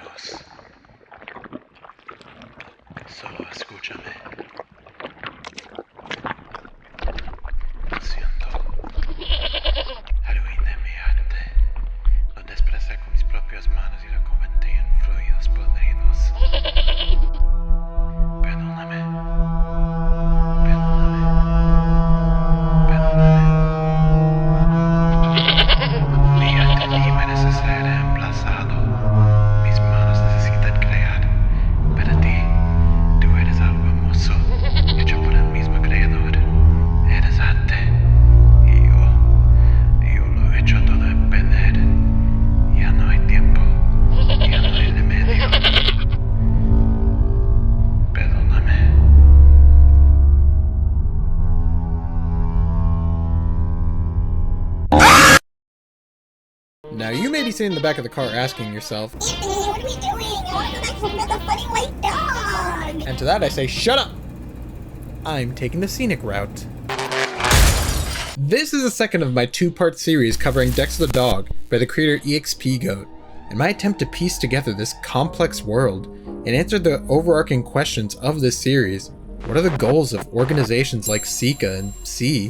luz. Solo escúchame. Siento algo inemiable. Lo desplacé con mis propias manos y lo convertí en fluidos podridos. Perdóname. Perdóname. Perdóname. Fíjate, ni me necesita reemplazado. Mis manos necesitan crear. Para ti, tú eres algo hermoso, hecho por el mismo creador. Eres arte. Y yo lo he hecho todo a perder. Ya no hay tiempo. Ya no hay remedio. Perdóname. Now you may be sitting in the back of the car asking yourself, Anthony, what are we doing? I want to go back for another funny white dog. and to that I say, shut up! I'm taking the scenic route. This is the second of my two-part series covering Dexter the Dog by the creator EXPgoat, and my attempt to piece together this complex world and answer the overarching questions of this series. What are the goals of organizations like SECA and C?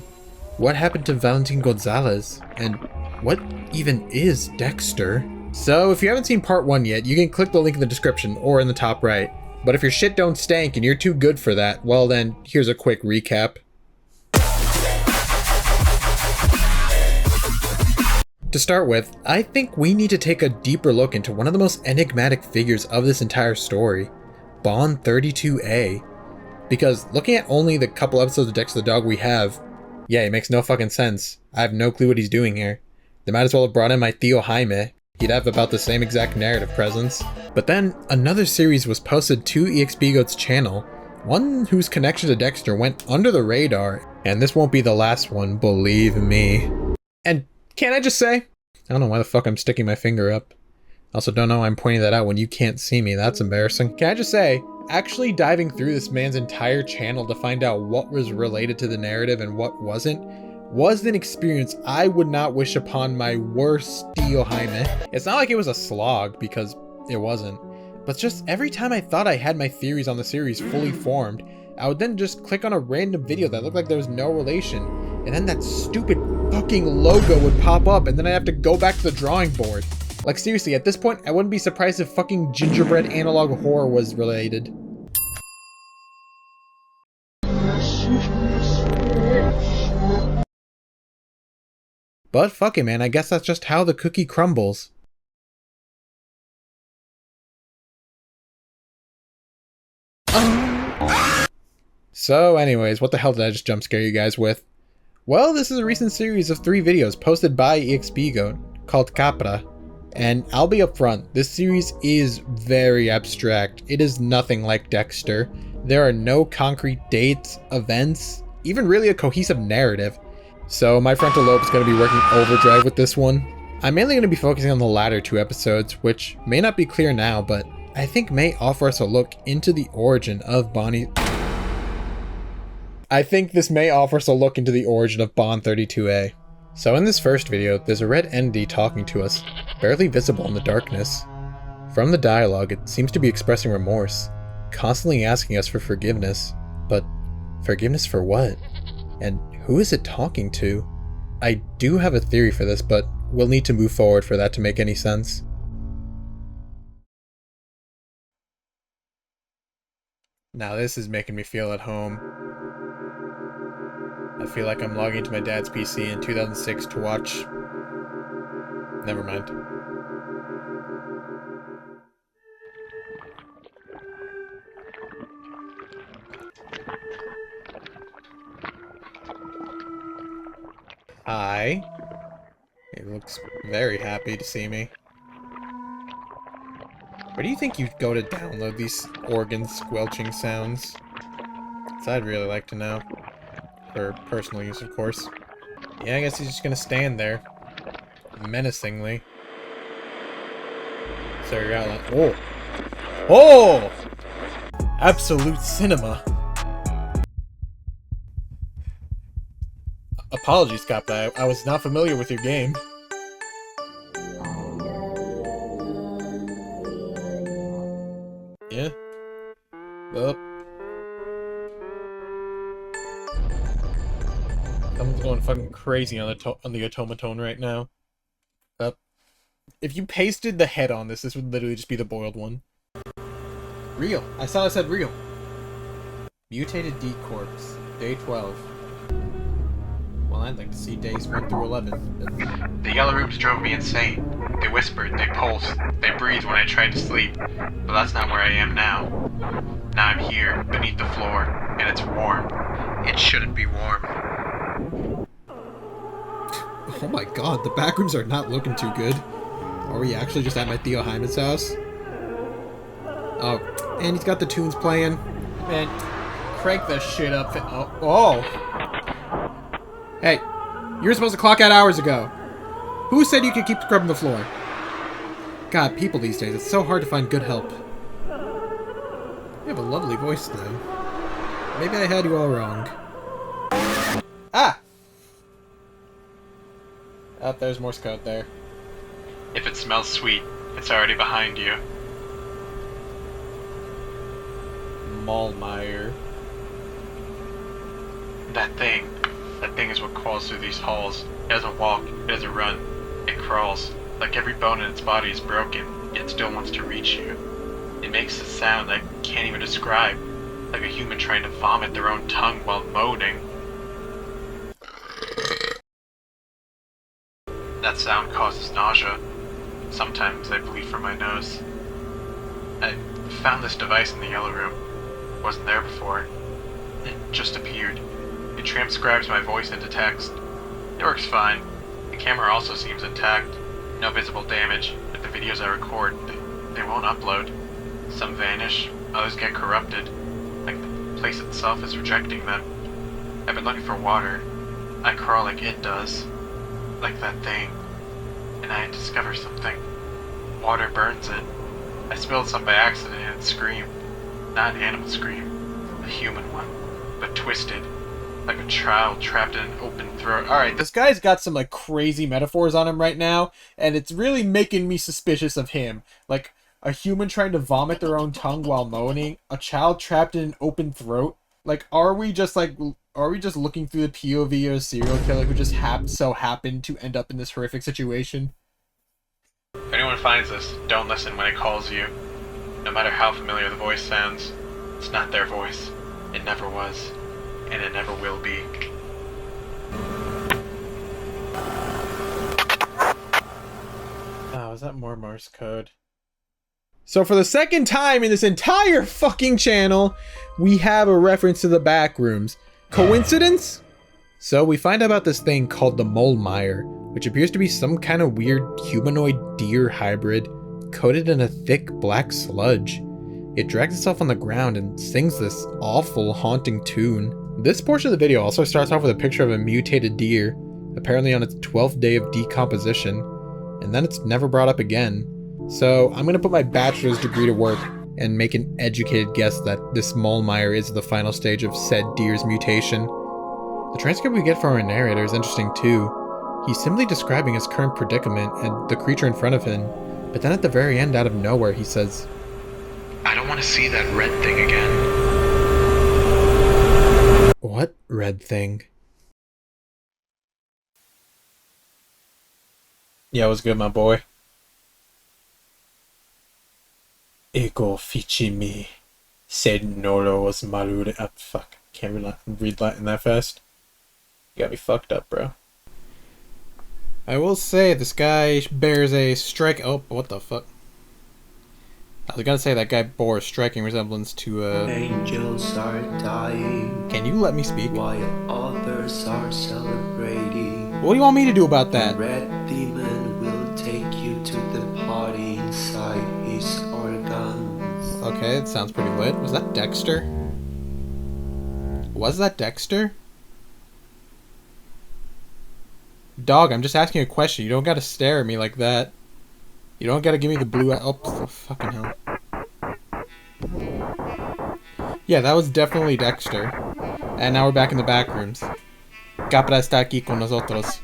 What happened to Valentin Gonzalez? And what even is Dexter? So if you haven't seen part 1 yet, you can click the link in the description or in the top right. But if your shit don't stank and you're too good for that, well then, here's a quick recap. To start with, I think we need to take a deeper look into one of the most enigmatic figures of this entire story, Bond 32A. Because looking at only the couple episodes of Dexter the Dog we have, yeah, it makes no fucking sense. I have no clue what he's doing here. They might as well have brought in my Tío Jaime. He'd have about the same exact narrative presence. But then, another series was posted to EXPgoat's channel, one whose connection to Dexter went under the radar, and this won't be the last one, believe me. And can I just say, I don't know why the fuck I'm sticking my finger up. Also don't know why I'm pointing that out when you can't see me, that's embarrassing. Can I just say, actually diving through this man's entire channel to find out what was related to the narrative and what wasn't, was an experience I would not wish upon my worst Tío Jaime. It's not like it was a slog, because it wasn't, but just every time I thought I had my theories on the series fully formed, I would then just click on a random video that looked like there was no relation, and then that stupid fucking logo would pop up, and then I'd have to go back to the drawing board. Like seriously, at this point, I wouldn't be surprised if fucking gingerbread analog horror was related. But fuck it, man, I guess that's just how the cookie crumbles. So anyways, what the hell did I just jump scare you guys with? Well, this is a recent series of 3 videos posted by EXPgoat called Capra. And I'll be upfront, this series is very abstract. It is nothing like Dexter. There are no concrete dates, events, even really a cohesive narrative. So my frontal lobe is going to be working overdrive with this one. I'm mainly going to be focusing on the latter 2 episodes, which may not be clear now, but I think may offer us a look into the origin of Bond 32A. So in this first video, there's a red entity talking to us, barely visible in the darkness. From the dialogue, it seems to be expressing remorse, constantly asking us for forgiveness. But forgiveness for what? And who is it talking to? I do have a theory for this, but we'll need to move forward for that to make any sense. Now this is making me feel at home. I feel like I'm logging into my dad's PC in 2006 to watch... Never mind. Hi. He looks very happy to see me. Where do you think you'd go to download these organ squelching sounds? 'Cause I'd really like to know. For personal use, of course. Yeah, I guess he's just gonna stand there. Menacingly. So you're out like... Oh! Oh! Absolute cinema! Apologies, Capra. I was not familiar with your game. Yeah. Up. I'm going fucking crazy on the automaton right now. Up. If you pasted the head on this would literally just be the boiled one. Real. I saw it said real. Mutated D corpse. Day 12. Well, I'd like to see days 1 through 11. The yellow rooms drove me insane. They whispered, they pulsed, they breathed when I tried to sleep. But that's not where I am now. Now I'm here, beneath the floor, and it's warm. It shouldn't be warm. Oh my god, the backrooms are not looking too good. Are we actually just at my Theo Hyman's house? Oh, and he's got the tunes playing. Man, crank the shit up. Oh. Hey, you were supposed to clock out hours ago. Who said you could keep scrubbing the floor? God, people these days, it's so hard to find good help. You have a lovely voice, though. Maybe I had you all wrong. Ah! Oh, there's Morse code there. If it smells sweet, it's already behind you. Malmeyer. That thing is what crawls through these halls. It doesn't walk, it doesn't run, it crawls. Like every bone in its body is broken, yet still wants to reach you. It makes a sound I can't even describe, like a human trying to vomit their own tongue while moaning. That sound causes nausea. Sometimes I bleed from my nose. I found this device in the yellow room. It wasn't there before. It just appeared. It transcribes my voice into text. It works fine. The camera also seems intact. No visible damage, but the videos I record, they won't upload. Some vanish, others get corrupted. Like the place itself is rejecting them. I've been looking for water. I crawl like it does. Like that thing. And I discover something. Water burns it. I spilled some by accident and it screamed. Not an animal scream. A human one. But twisted. Like a child trapped in an open throat. Alright, this guy's got some like crazy metaphors on him right now, and it's really making me suspicious of him. Like, a human trying to vomit their own tongue while moaning, a child trapped in an open throat. Like, are we just looking through the POV of a serial killer who just so happened to end up in this horrific situation? If anyone finds this, don't listen when it calls you. No matter how familiar the voice sounds, it's not their voice. It never was. And it never will be. Oh, is that more Morse code? So for the second time in this entire fucking channel, we have a reference to the Backrooms. Coincidence? So we find out about this thing called the Molemeyer, which appears to be some kind of weird humanoid deer hybrid, coated in a thick black sludge. It drags itself on the ground and sings this awful, haunting tune. This portion of the video also starts off with a picture of a mutated deer, apparently on its 12th day of decomposition, and then it's never brought up again. So I'm gonna put my bachelor's degree to work and make an educated guess that this Molemeyer is the final stage of said deer's mutation. The transcript we get from our narrator is interesting too. He's simply describing his current predicament and the creature in front of him, but then at the very end, out of nowhere, he says, I don't want to see that red thing again. What red thing? Yeah, what's good, my boy? Ego fici mi, sed nolo was malure. Fuck, can't read Latin that fast. You got me fucked up, bro. I will say, this guy bears a oh, what the fuck? I was gonna say that guy bore a striking resemblance to Angels are dying. Can you let me speak? While others are celebrating. What do you want me to do about that? Red demon will take you to the party inside his organs. Okay, it sounds pretty lit. Was that Dexter? Was that Dexter? Dog, I'm just asking a question. You don't gotta stare at me like that. You don't gotta give me the blue eye. Oh, fucking hell. Yeah, that was definitely Dexter. And now we're back in the backrooms. Capra está aquí con nosotros.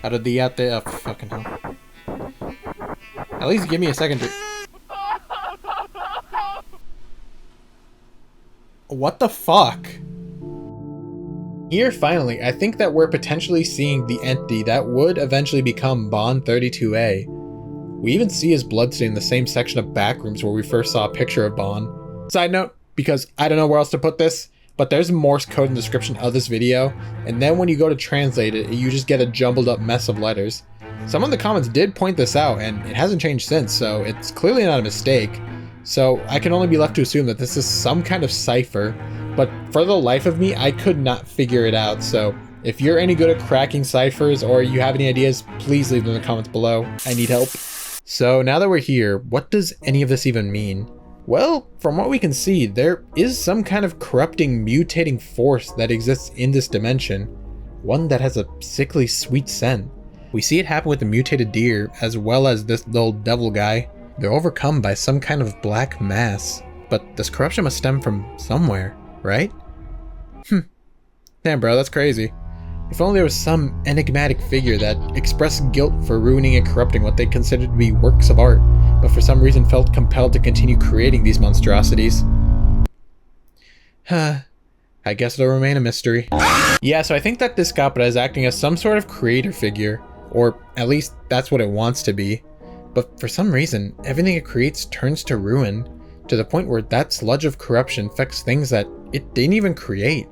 Arrodíllate. Oh, fucking hell. At least give me a second to... What the fuck? Here, finally, I think that we're potentially seeing the entity that would eventually become Bond 32A. We even see his bloodstain in the same section of Backrooms where we first saw a picture of Bond. Side note, because I don't know where else to put this, but there's a Morse code in the description of this video, and then when you go to translate it, you just get a jumbled up mess of letters. Some of the comments did point this out, and it hasn't changed since, so it's clearly not a mistake. So I can only be left to assume that this is some kind of cipher, but for the life of me, I could not figure it out. So if you're any good at cracking ciphers or you have any ideas, please leave them in the comments below. I need help. So now that we're here, what does any of this even mean? Well, from what we can see, there is some kind of corrupting, mutating force that exists in this dimension. One that has a sickly sweet scent. We see it happen with the mutated deer, as well as this little devil guy. They're overcome by some kind of black mass. But this corruption must stem from somewhere, right? Damn bro, that's crazy. If only there was some enigmatic figure that expressed guilt for ruining and corrupting what they considered to be works of art, but for some reason felt compelled to continue creating these monstrosities. I guess it'll remain a mystery. Yeah, so I think that this Capra is acting as some sort of creator figure, or at least that's what it wants to be. But for some reason, everything it creates turns to ruin, to the point where that sludge of corruption affects things that it didn't even create.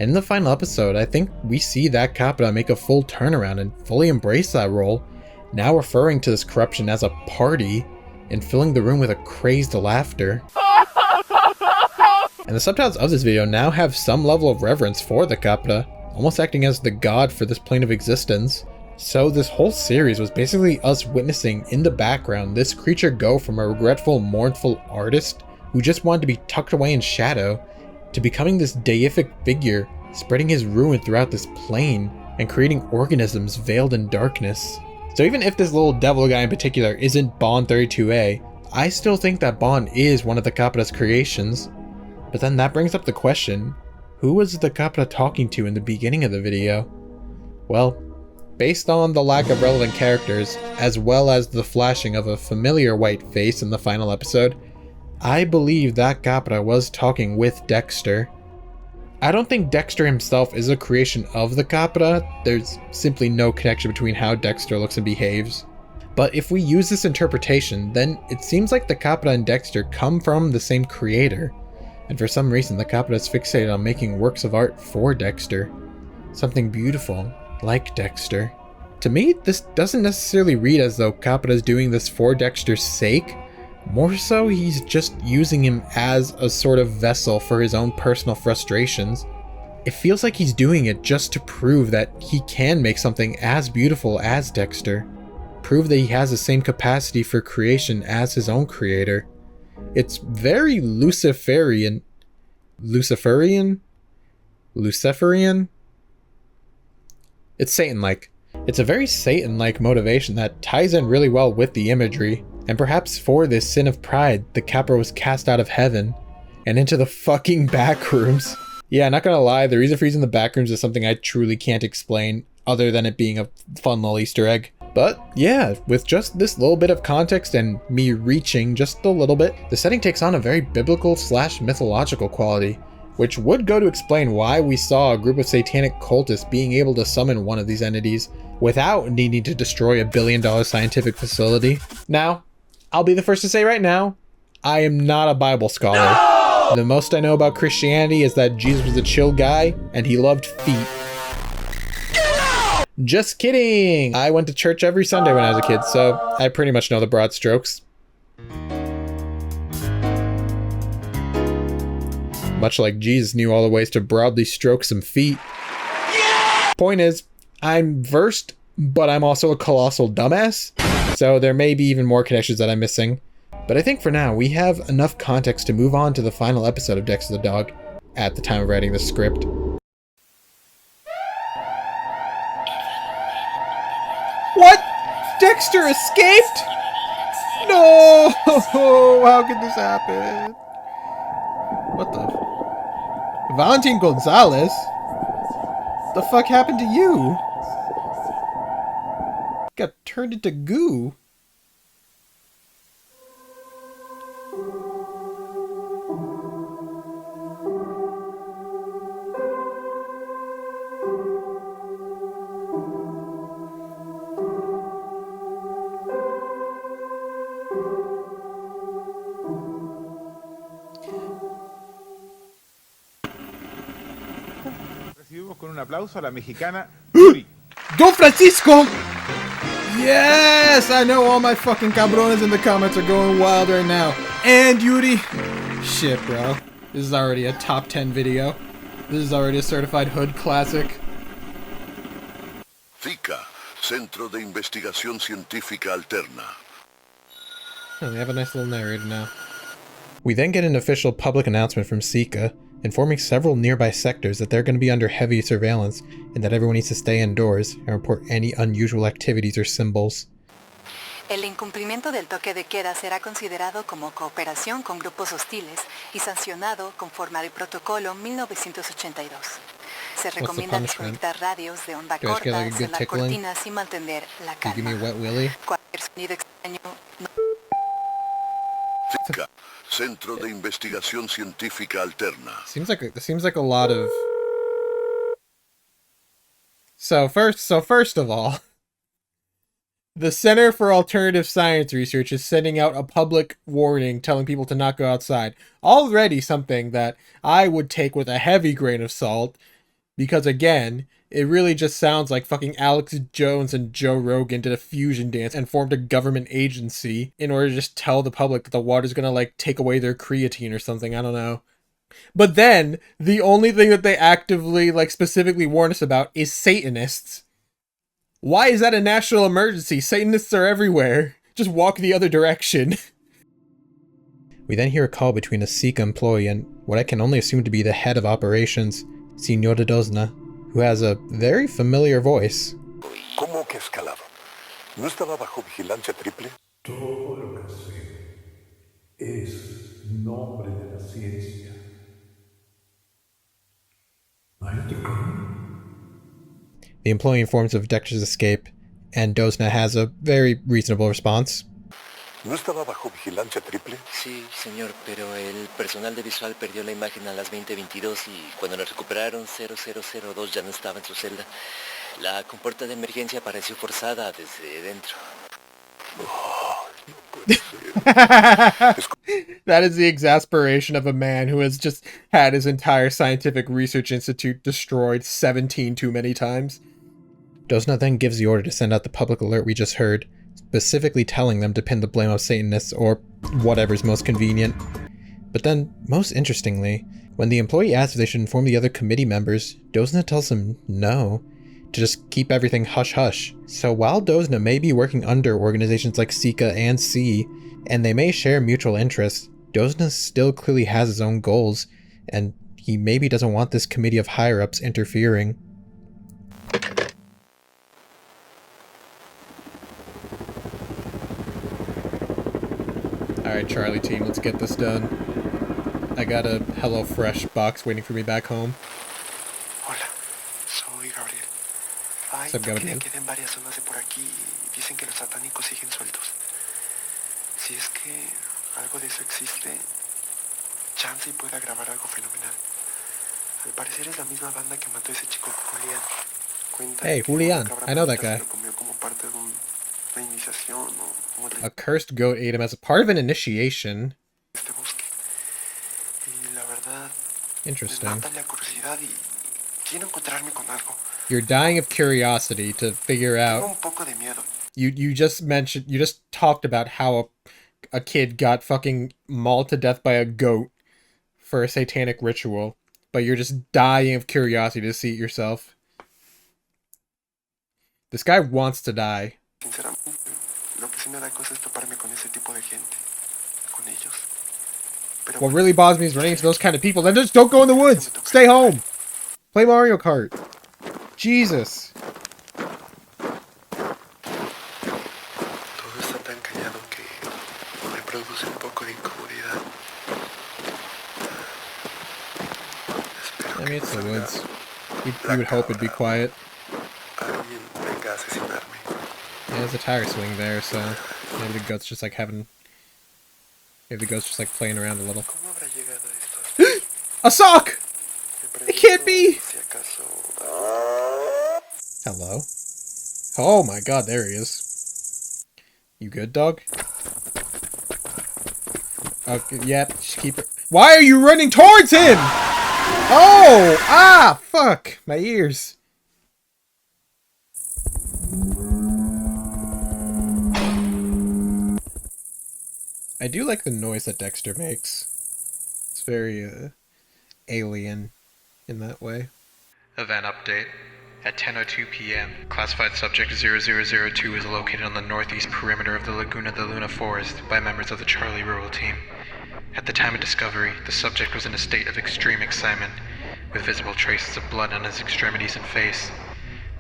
And in the final episode, I think we see that Capra make a full turnaround and fully embrace that role, now referring to this corruption as a party and filling the room with a crazed laughter. And the subtitles of this video now have some level of reverence for the Capra, almost acting as the god for this plane of existence. So this whole series was basically us witnessing in the background this creature go from a regretful, mournful artist who just wanted to be tucked away in shadow to becoming this deific figure, spreading his ruin throughout this plane and creating organisms veiled in darkness. So even if this little devil guy in particular isn't Bond 32A, I still think that Bond is one of the Capra's creations. But then that brings up the question, who was the Capra talking to in the beginning of the video? Well, based on the lack of relevant characters, as well as the flashing of a familiar white face in the final episode, I believe that Capra was talking with Dexter. I don't think Dexter himself is a creation of the Capra. There's simply no connection between how Dexter looks and behaves. But if we use this interpretation, then it seems like the Capra and Dexter come from the same creator. And for some reason, the Capra is fixated on making works of art for Dexter. Something beautiful, like Dexter. To me, this doesn't necessarily read as though Capra is doing this for Dexter's sake. More so, he's just using him as a sort of vessel for his own personal frustrations. It feels like he's doing it just to prove that he can make something as beautiful as Dexter. Prove that he has the same capacity for creation as his own creator. It's very Luciferian? It's Satan-like. It's a very Satan-like motivation that ties in really well with the imagery. And perhaps for this sin of pride, the Capra was cast out of heaven and into the fucking Backrooms. Yeah, not gonna lie, the reason for using the Backrooms is something I truly can't explain other than it being a fun little Easter egg. But yeah, with just this little bit of context and me reaching just a little bit, the setting takes on a very biblical / mythological quality, which would go to explain why we saw a group of satanic cultists being able to summon one of these entities without needing to destroy a billion-dollar scientific facility. Now, I'll be the first to say right now, I am not a Bible scholar. No! The most I know about Christianity is that Jesus was a chill guy and he loved feet. Just kidding! I went to church every Sunday when I was a kid, so I pretty much know the broad strokes. Much like Jesus knew all the ways to broadly stroke some feet. Yeah! Point is, I'm versed, but I'm also a colossal dumbass, so there may be even more connections that I'm missing. But I think for now, we have enough context to move on to the final episode of Dexter the Dog at the time of writing the script. What? Dexter escaped? No! How could this happen? What the? Valentin Gonzalez? The fuck happened to you? Got turned into goo. un aplauso a la mexicana Yuri. Go Francisco! Yes! I know all my fucking cabrones in the comments are going wild right now. And Yuri! Shit, bro. This is already a top 10 video. This is already a certified hood classic. SECA, Centro de Investigación Científica Alterna. Oh, they have a nice little narrator now. We then get an official public announcement from SECA, informing several nearby sectors that they're going to be under heavy surveillance and that everyone needs to stay indoors and report any unusual activities or symbols. El incumplimiento del toque de queda será considerado como cooperación con grupos hostiles y sancionado conforme al protocolo 1982. Se recomienda desconectar radios de onda corta, cerrar cortinas y mantener la calma. Give me a wet willy. Cualquier sonido extraño no... SECA, Centro de Investigación Científica Alterna. Seems like a lot of... So first of all, the Center for Alternative Science Research is sending out a public warning telling people to not go outside. Already something that I would take with a heavy grain of salt, because again, it really just sounds like fucking Alex Jones and Joe Rogan did a fusion dance and formed a government agency in order to just tell the public that the water's gonna like take away their creatine or something, I don't know. But then, the only thing that they actively, like, specifically warn us about is Satanists. Why is that a national emergency? Satanists are everywhere. Just walk the other direction. We then hear a call between a SECA employee and what I can only assume to be the head of operations, Señora Dozna, who has a very familiar voice. ¿Cómo que escalado? ¿No estaba bajo vigilancia triple? Todo lo que sé es nombre de la ciencia. The employee informs of Dexter's escape, and Dozna has a very reasonable response. ¿No estaba bajo vigilancia triple? Sí, señor, pero el personal de visual perdió la imagen a las 20:22 y cuando la recuperaron 0002 ya no estaba en su celda. La compuerta de emergencia apareció forzada desde dentro. That is the exasperation of a man who has just had his entire scientific research institute destroyed 17 too many times. Dozna then gives the order to send out the public alert we just heard, specifically telling them to pin the blame on Satanists or whatever's most convenient. But then, most interestingly, when the employee asks if they should inform the other committee members, Dozna tells them no, to just keep everything hush-hush. So while Dozna may be working under organizations like SECA and C, and they may share mutual interests, Dozna still clearly has his own goals, and he maybe doesn't want this committee of higher-ups interfering. Alright, Charlie team, let's get this done. I got a HelloFresh box waiting for me back home. Hola, soy Gabriel. Ay, What's up, Gabriel? que queden varias zonas de por aquí y dicen que los satánicos siguen sueltos. Si es que algo de eso existe, chance y pueda grabar algo fenomenal. Al parecer es la misma banda que mató a ese chico Julián. Cuenta Hey, Julián, I know that guy. lo comió como parte de una iniciación o A cursed goat ate him as a part of an initiation. este bosque. Y la verdad, me Interesting. mata la curiosidad y quiero encontrarme con algo. You're dying of curiosity to figure Tengo out. un poco de miedo. You just talked about how a kid got fucking mauled to death by a goat for a satanic ritual, but you're just dying of curiosity to see it yourself. This guy wants to die. Sinceramente, lo que sí me da cosa es toparme con ese tipo de gente, con ellos. Pero What really bothers me is running into those kind of people. Then just don't go in the woods. Stay home. Play Mario Kart. Jesus. todo está tan callado que me produce un poco de incomodidad. Espero I mean, it's que the no woods. You would hope it'd be quiet. alguien venga a asesinarme. Yeah, there's a tire swing there, so maybe the goat's just like maybe the goat's just like playing around a little. ¿Cómo habrá llegado esto? A sock! Me It can't be! si acaso... Hello. Oh my god, there he is. You good, dog? Okay, yeah, just keep it. Why are you running towards him? Oh! Ah! Fuck! My ears. I do like the noise that Dexter makes. It's very, alien in that way. Event update. At 10:02 p.m., classified subject 0002 is located on the northeast perimeter of the Laguna de Luna forest by members of the Charlie Rural team. At the time of discovery, the subject was in a state of extreme excitement, with visible traces of blood on his extremities and face.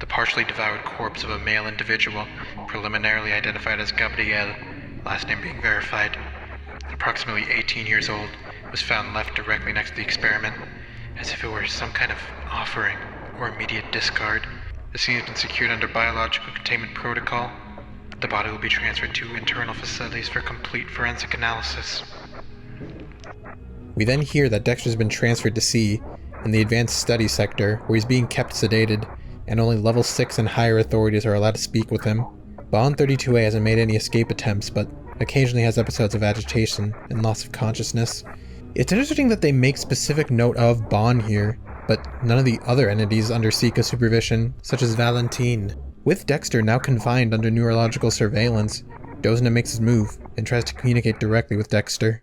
The partially devoured corpse of a male individual, preliminarily identified as Gabriel, last name being verified, approximately 18 years old, was found left directly next to the experiment, as if it were some kind of offering or immediate discard. The scene has been secured under biological containment protocol. The body will be transferred to internal facilities for complete forensic analysis. We then hear that Dexter's been transferred to C, in the advanced study sector, where he's being kept sedated, and only level 6 and higher authorities are allowed to speak with him. Bond 32A hasn't made any escape attempts, but occasionally has episodes of agitation and loss of consciousness. It's interesting that they make specific note of Bond here, but none of the other entities under SECA supervision, such as Valentine. With Dexter now confined under neurological surveillance, Dozna makes his move and tries to communicate directly with Dexter.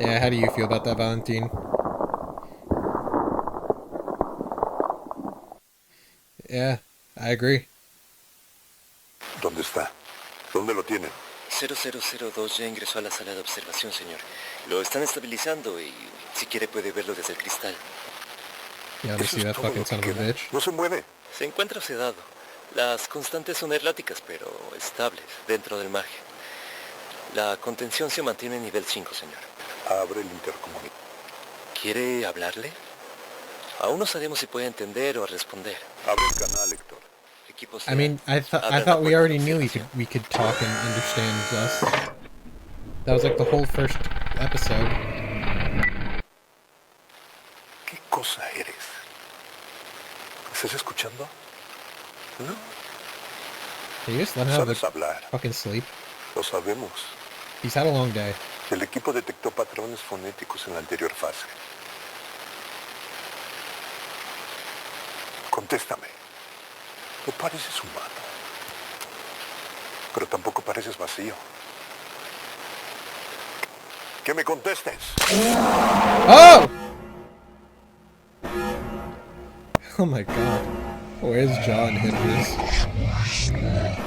Yeah, how do you feel about that, Valentine? Yeah, I agree. ¿Dónde está? ¿Dónde lo tienen? 0002 ya ingresó a la sala de observación, señor. Lo están estabilizando y si quiere puede verlo desde el cristal. Yeah, let me see that fucking son of a bitch. No se mueve. Se encuentra sedado. Las constantes son erráticas, pero estables dentro del margen. La contención se mantiene en nivel 5, señor. Abre el intercomunicador. ¿Quiere hablarle? Aún no sabemos si puede entender o responder. Abre el canal, Héctor. I mean, I thought we already knew we could talk and understand us. That was like the whole first episode. ¿Qué cosa eres? ¿Estás escuchando? ¿No? Can you just let him have Sabes hablar. fucking sleep? Lo sabemos. He's had a long day. El equipo detectó patrones fonéticos en la anterior fase. Contéstame. No pareces humano. Pero tampoco pareces vacío. ¡Que me contestes! Oh! Oh my god. Where's John Hinges? Yeah?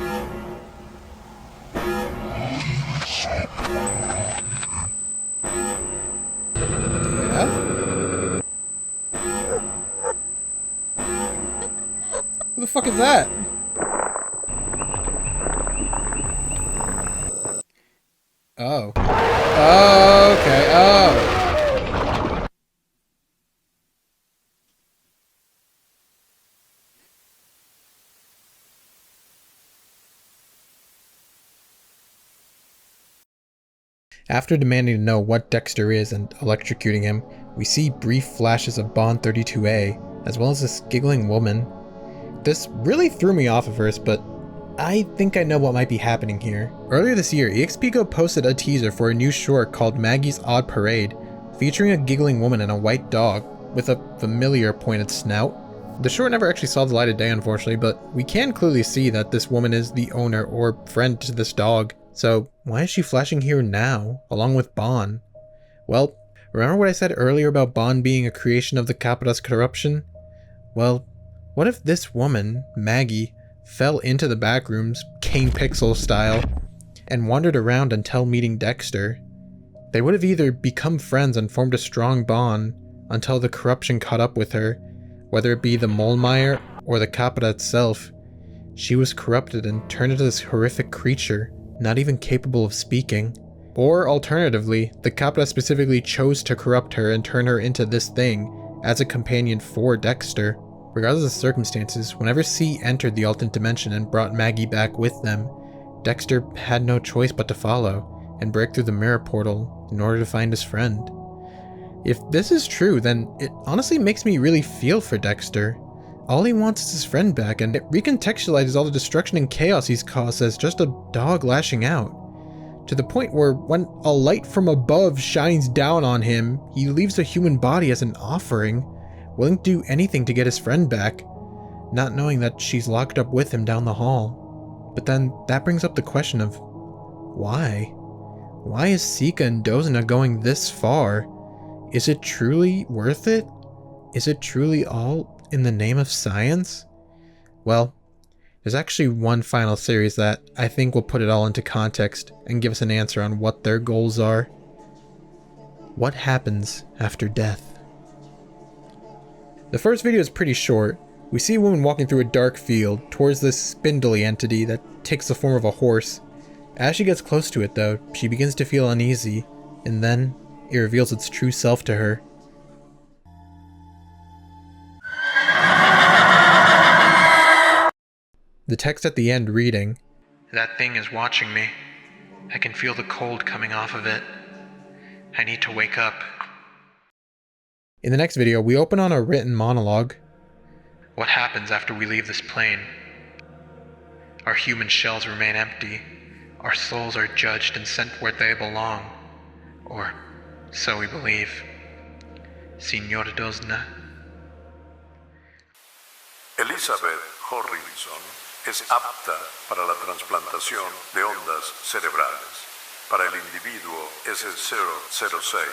Who the fuck is that? Oh. Oh, okay. Oh. After demanding to know what Dexter is and electrocuting him, we see brief flashes of Bond 32A, as well as this giggling woman. This really threw me off at first, but I think I know what might be happening here. Earlier this year, EXPgoat posted a teaser for a new short called Maggie's Odd Parade, featuring a giggling woman and a white dog with a familiar pointed snout. The short never actually saw the light of day, unfortunately, but we can clearly see that this woman is the owner or friend to this dog. So why is she flashing here now, along with Bond? Well, remember what I said earlier about Bond being a creation of the Capra's corruption? Well, what if this woman, Maggie, fell into the Backrooms, Kane Pixel style, and wandered around until meeting Dexter? They would have either become friends and formed a strong bond until the corruption caught up with her, whether it be the Molemeyer or the Capra itself. She was corrupted and turned into this horrific creature, not even capable of speaking. Or alternatively, the Capra specifically chose to corrupt her and turn her into this thing as a companion for Dexter. Regardless of the circumstances, whenever C entered the alternate dimension and brought Maggie back with them, Dexter had no choice but to follow and break through the mirror portal in order to find his friend. If this is true, then it honestly makes me really feel for Dexter. All he wants is his friend back, and it recontextualizes all the destruction and chaos he's caused as just a dog lashing out. to the point where when a light from above shines down on him, he leaves a human body as an offering, willing to do anything to get his friend back, not knowing that she's locked up with him down the hall. But then that brings up the question of why? Why is SECA and Dozna going this far? Is it truly worth it? Is it truly all in the name of science? Well, there's actually one final series that I think will put it all into context and give us an answer on what their goals are. What happens after death? The first video is pretty short. We see a woman walking through a dark field towards this spindly entity that takes the form of a horse. As she gets close to it though, she begins to feel uneasy, and then it reveals its true self to her. The text at the end reading, "That thing is watching me. I can feel the cold coming off of it. I need to wake up." In the next video, we open on a written monologue. What happens after we leave this plane? Our human shells remain empty. Our souls are judged and sent where they belong. Or so we believe. Señor Dozna. Elizabeth Horrison es apta para la trasplantación de ondas cerebrales. Para el individuo es el 006.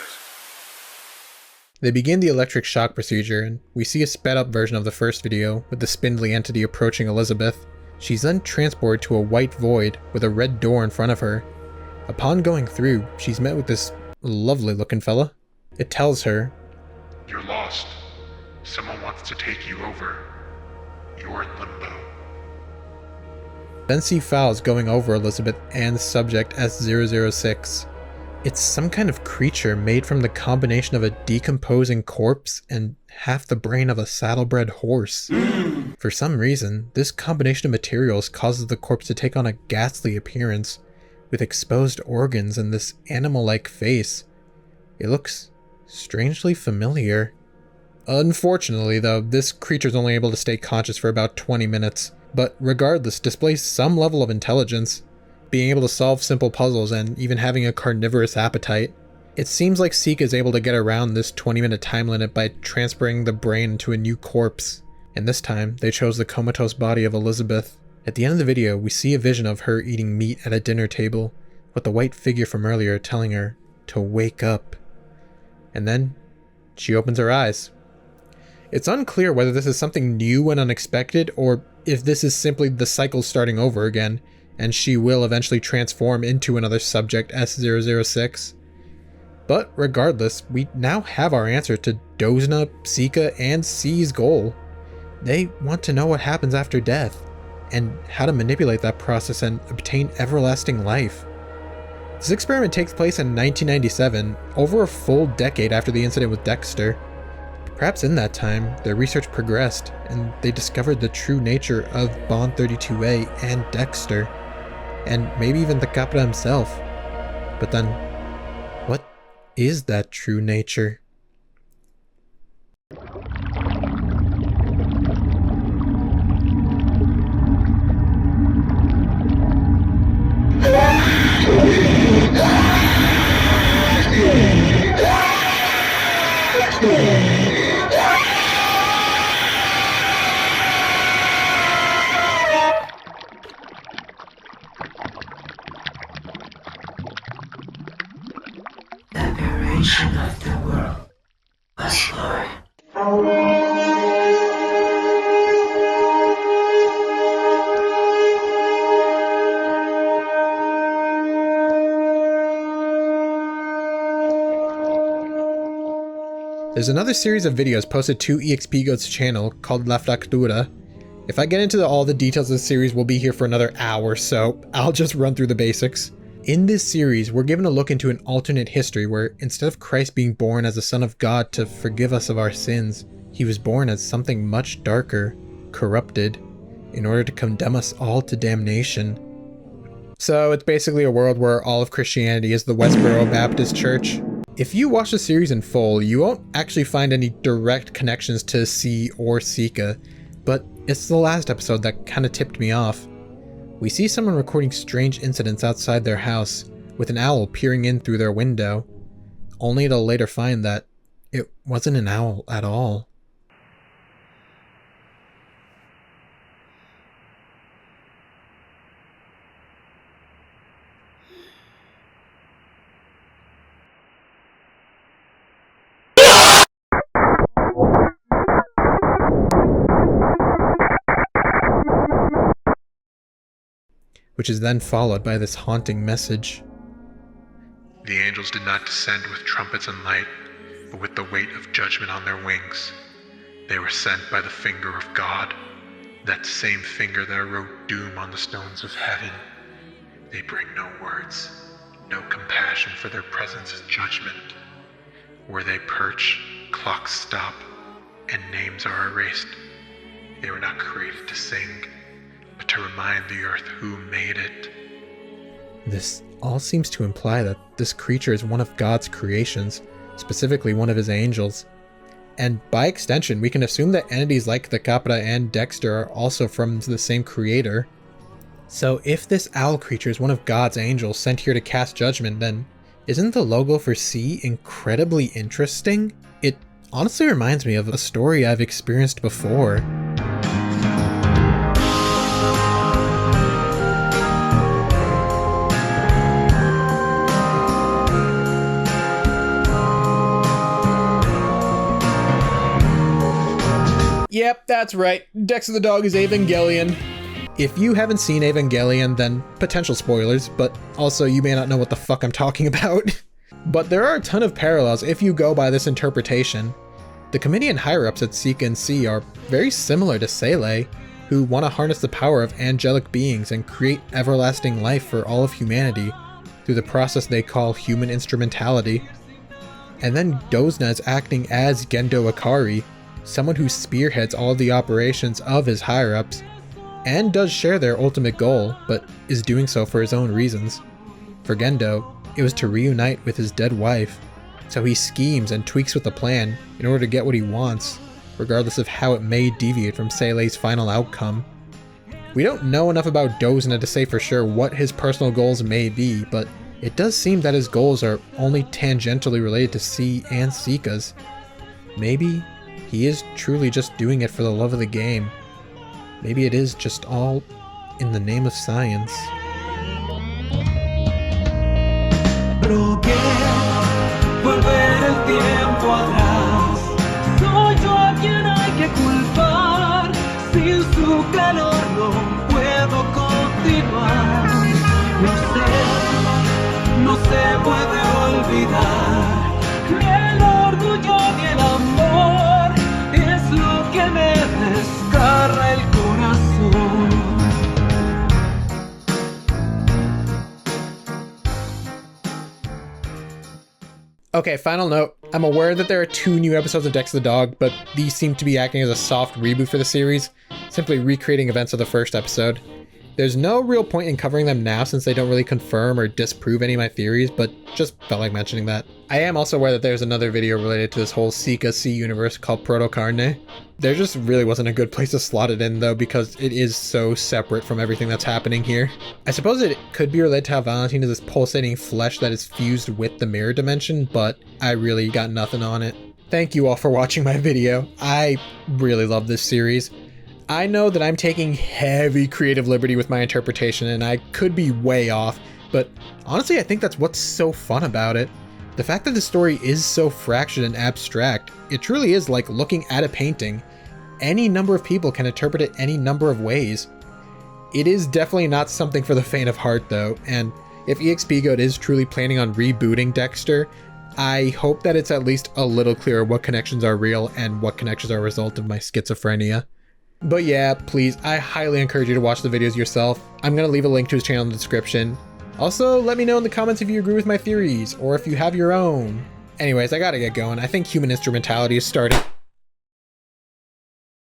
They begin the electric shock procedure, and we see a sped up version of the first video with the spindly entity approaching Elizabeth. She's then transported to a white void with a red door in front of her. Upon going through, she's met with this lovely looking fella. It tells her, "You're lost. Someone wants to take you over. You're in limbo." Then see files going over Elizabeth and the subject as 006. It's some kind of creature made from the combination of a decomposing corpse and half the brain of a saddlebred horse. For some reason, this combination of materials causes the corpse to take on a ghastly appearance, with exposed organs and this animal-like face. It looks strangely familiar. Unfortunately though, this creature's only able to stay conscious for about 20 minutes, but regardless displays some level of intelligence, being able to solve simple puzzles and even having a carnivorous appetite. It seems like SECA is able to get around this 20-minute time limit by transferring the brain into a new corpse, and this time they chose the comatose body of Elizabeth. At the end of the video, we see a vision of her eating meat at a dinner table, with the white figure from earlier telling her to wake up. And then she opens her eyes. It's unclear whether this is something new and unexpected, or if this is simply the cycle starting over again, and she will eventually transform into another subject S006. But regardless, we now have our answer to Dozna, SECA, and C's goal. They want to know what happens after death, and how to manipulate that process and obtain everlasting life. This experiment takes place in 1997, over a full decade after the incident with Dexter. Perhaps in that time, their research progressed, and they discovered the true nature of Bond 32A and Dexter, and maybe even the Capra himself. But then, what is that true nature? Of the world was Lord. There's another series of videos posted to EXPgoat's channel called La Fractura. If I get into all the details of the series, we'll be here for another hour, so I'll just run through the basics. In this series, we're given a look into an alternate history where instead of Christ being born as the Son of God to forgive us of our sins, he was born as something much darker, corrupted, in order to condemn us all to damnation. So it's basically a world where all of Christianity is the Westboro Baptist Church. If you watch the series in full, you won't actually find any direct connections to C or SECA, but it's the last episode that kind of tipped me off. We see someone recording strange incidents outside their house, with an owl peering in through their window, only to later find that it wasn't an owl at all. Which is then followed by this haunting message. The angels did not descend with trumpets and light, but with the weight of judgment on their wings. They were sent by the finger of God, that same finger that wrote doom on the stones of heaven. They bring no words, no compassion, for their presence is judgment. Where they perch, clocks stop, and names are erased. They were not created to sing, but to remind the earth who made it. This all seems to imply that this creature is one of God's creations, specifically one of his angels. And by extension, we can assume that entities like the Capra and Dexter are also from the same creator. So if this owl creature is one of God's angels sent here to cast judgment, then isn't the logo for C incredibly interesting? It honestly reminds me of a story I've experienced before. Yep, that's right. Dexter the Dog is Evangelion. If you haven't seen Evangelion, then potential spoilers, but also you may not know what the fuck I'm talking about. But there are a ton of parallels if you go by this interpretation. The committee and higher-ups at SECA and C are very similar to SELE, who want to harness the power of angelic beings and create everlasting life for all of humanity through the process they call human instrumentality. And then Dozna is acting as Gendo Ikari, someone who spearheads all of the operations of his higher-ups, and does share their ultimate goal, but is doing so for his own reasons. For Gendo, it was to reunite with his dead wife, so he schemes and tweaks with the plan in order to get what he wants, regardless of how it may deviate from Sele's final outcome. We don't know enough about Dozna to say for sure what his personal goals may be, but it does seem that his goals are only tangentially related to C and SECA's. Maybe he is truly just doing it for the love of the game. Maybe it is just all in the name of science. Volver el tiempo atrás. Soy yo a quien hay que culpar. Sin su calor no puedo continuar. No se puede olvidar. El orgullo y el amor es lo que me desgarra el corazón. Okay, final note. I'm aware that there are 2 new episodes of Dexter the Dog, but these seem to be acting as a soft reboot for the series, simply recreating events of the first episode. There's no real point in covering them now since they don't really confirm or disprove any of my theories, but just felt like mentioning that. I am also aware that there's another video related to this whole SECA C universe called Proto Carne. There just really wasn't a good place to slot it in though, because it is so separate from everything that's happening here. I suppose it could be related to how Valentine is this pulsating flesh that is fused with the mirror dimension, but I really got nothing on it. Thank you all for watching my video. I really love this series. I know that I'm taking heavy creative liberty with my interpretation and I could be way off, but honestly I think that's what's so fun about it. The fact that the story is so fractured and abstract, it truly is like looking at a painting. Any number of people can interpret it any number of ways. It is definitely not something for the faint of heart though, and if EXPgoat is truly planning on rebooting Dexter, I hope that it's at least a little clearer what connections are real and what connections are a result of my schizophrenia. But yeah, please, I highly encourage you to watch the videos yourself. I'm going to leave a link to his channel in the description. Also, let me know in the comments if you agree with my theories, or if you have your own. Anyways, I gotta get going. I think human instrumentality is starting.